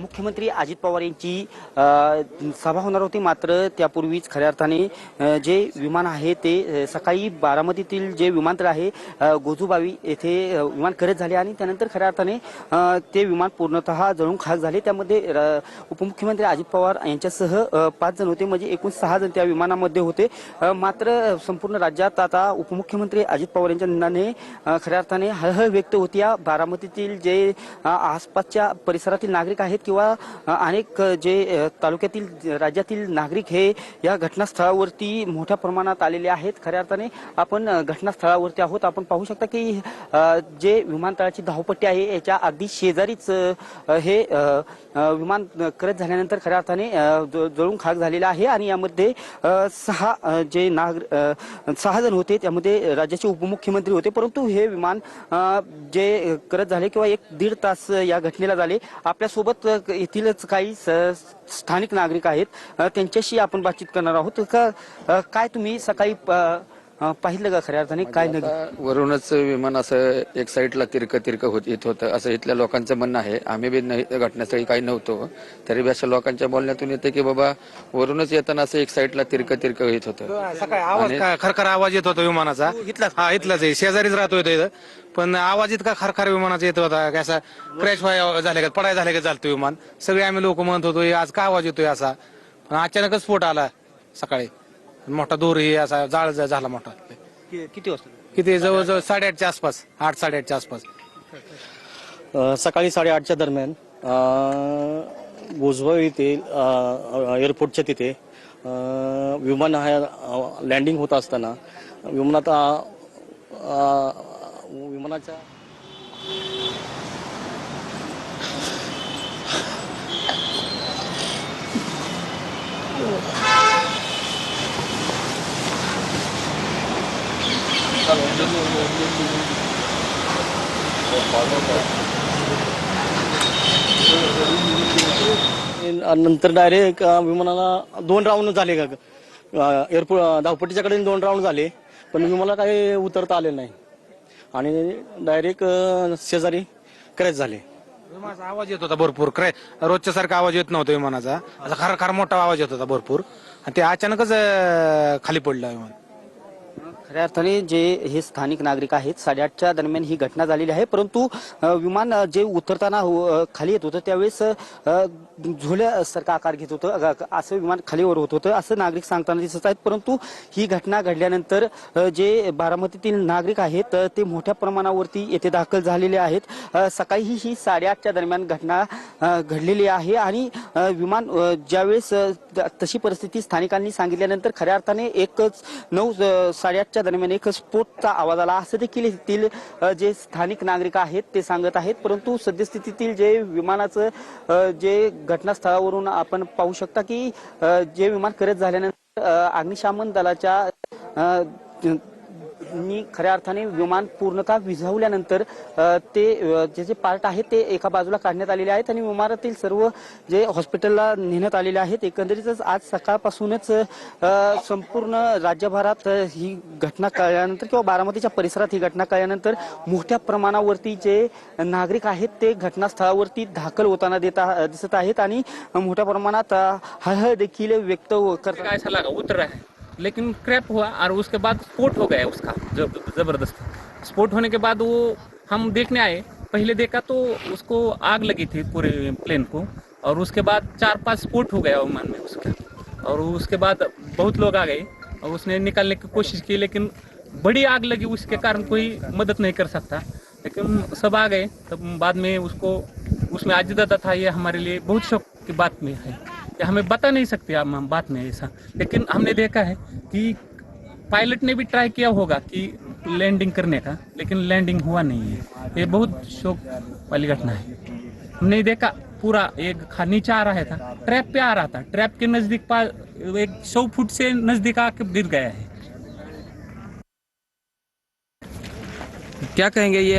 मुख्यमंत्री अजित पवार यांची सभा होणार होती, मात्र त्यापूर्वीच खऱ्या अर्थाने जे विमान आहे ते सकाळी बारामतीतील जे विमानतळ आहे गोजूबावी येथे विमान करत झाले आणि त्यानंतर खऱ्या अर्थाने ते विमान पूर्णतः जळून खाक झाले। त्यामध्ये उपमुख्यमंत्री अजित पवार यांच्यासह 5 जण होते, म्हणजे एकूण 6 जण त्या विमानामध्ये होते। मात्र संपूर्ण राज्यात आता उपमुख्यमंत्री अजित पवार यांच्या निधनाने खऱ्या अर्थाने हळहळ व्यक्त होती। या बारामतीतील जे आसपासच्या परिसरातील नागरिक आहेत किंवा अनेक जे तालुक्यातील राज्यातील नागरिक हे या घटनास्थळावरती मोठ्या प्रमाणात आलेले आहेत। खऱ्या अर्थाने आपण घटनास्थळावरती आहोत। आपण पाहू शकता की जे विमानतळाची धावपट्टी आहे याच्या अगदी शेजारीच हे विमान करत झाल्यानंतर खऱ्या अर्थाने जळून खाक झालेला आहे आणि यामध्ये 6 जण होते, त्यामध्ये राज्याचे उपमुख्यमंत्री होते। परंतु हे विमान जे करत झाले किंवा 1-1.5 तास या घटनेला झाले। आपल्यासोबत येथीलच काही स्थानिक नागरिक आहेत, त्यांच्याशी आपण बातचीत करणार आहोत। काय तुम्ही सकाळी पाहिलं का खऱ्या अर्थाने काय वरूनच विमान असं एक साईडला तिरकं होत येत होतं असं इथल्या लोकांचं म्हणणं आहे। आम्ही बी घटनास्थळी काही नव्हतो, तरी बी अशा लोकांच्या बोलण्यातून येते की बाबा वरूनच येताना असं एक साईडला तिरकं येत होतं। सकाळी आवाज खरखर आवाज येत होता विमानाचा। इथलाच आहे, शेजारीच राहतो इथं, पण आवाज इतका खरखर विमानाचा येत होता की असा क्रॅश झाले का पडाय झाले का चालतो विमान। सगळे आम्ही लोक म्हणत होतो आज का आवाज येतोय असा, पण अचानकच स्फोट आला सकाळी। मोठा दोरी असा जाळ झाला मोठा। किती वाजता? किती जवळजवळ 8:30च्या आसपास, 8-8:30च्या आसपास। सकाळी 8:30च्या दरम्यान गोजबावी येथे एअरपोर्टच्या तिथे विमान लँडिंग होत असताना विमानाच्या नंतर डायरेक्ट विमानाला 2 राऊंड झाले का एअरपोर्ट धावपट्टीच्याकडे 2 राऊंड झाले, पण विमानाला काही उतरता आले नाही आणि डायरेक्ट शेजारी क्रॅश झाले। विमानाचा आवाज येत होता भरपूर, रोजच्या सारखा आवाज येत नव्हता विमानाचा, असा खरखर मोठा आवाज येत होता भरपूर, आणि ते अचानकच खाली पडलं विमान। खऱ्या अर्थाने जे हे स्थानिक नागरिक आहेत 8:30च्या दरम्यान ही घटना झालेली आहे। परंतु विमान जे उतरताना खाली येत होतं त्यावेळेस झोल्यासारखा आकार घेत होतं, असं विमान खालीवर होत होतं असं नागरिक सांगताना दिसत आहेत। परंतु ही घटना घडल्यानंतर जे बारामतीतील नागरिक आहेत ते मोठ्या प्रमाणावरती येथे दाखल झालेले आहेत। सकाळी ही 8:30च्या दरम्यान घटना घडलेली आहे आणि विमान ज्यावेळेस तशी परिस्थिती स्थानिकांनी सांगितल्यानंतर खऱ्या अर्थाने 9:30च्या दरम्यान एक स्फोटचा आवाज आला असं देखील येथील जे स्थानिक नागरिक आहेत ते सांगत आहेत। परंतु सद्यस्थितीतील जे विमानाचं जे घटनास्थळावरून आपण पाहू शकता की जे विमान करत झाल्यानंतर अग्निशमन दलाच्या खऱ्या अर्थाने विमान पूर्णतः विझवल्यानंतर ते जे पार्ट आहेत ते एका बाजूला काढण्यात आलेले आहेत आणि विमानातील सर्व जे हॉस्पिटलला नेण्यात आलेले आहेत। एकंदरीतच आज सकाळपासूनच संपूर्ण राज्यभरात ही घटना कळल्यानंतर किंवा बारामतीच्या परिसरात ही घटना कळल्यानंतर मोठ्या प्रमाणावरती जे नागरिक आहेत ते घटनास्थळावरती दाखल होताना दिसत आहेत आणि मोठ्या प्रमाणात हळहळ देखील व्यक्त करतात। ऐसा लगा उतर रहा है लेकिन क्रैप हुआ और उसके बाद स्फोट हो गया उसका जबरदस्त स्फोट होने के बाद वो हम देखने आए, पहले देखा तो उसको आग लगी थी पूरे प्लेन को, और उसके बाद 4-5 स्फोट हो गया विमान में उसका, और उसके बाद बहुत लोग आ गए और उसने निकालने की कोशिश की, लेकिन बड़ी आग लगी उसके कारण कोई मदद नहीं कर सकता, लेकिन सब आ गए। तब बाद में उसको उसमें अजिदादा था, ये हमारे लिए बहुत शौक की बात में है, हमें बता नहीं सकते हम बात में ऐसा, लेकिन हमने देखा है कि पायलट ने भी ट्राई किया होगा कि लैंडिंग करने का, लेकिन लैंडिंग हुआ नहीं है। ये बहुत शौक वाली घटना है। हमने देखा पूरा एक नीचे आ रहा था, ट्रैप पे आ रहा था, ट्रैप के नजदीक 100 फुट से नजदीक आके गिर गया है। क्या कहेंगे ये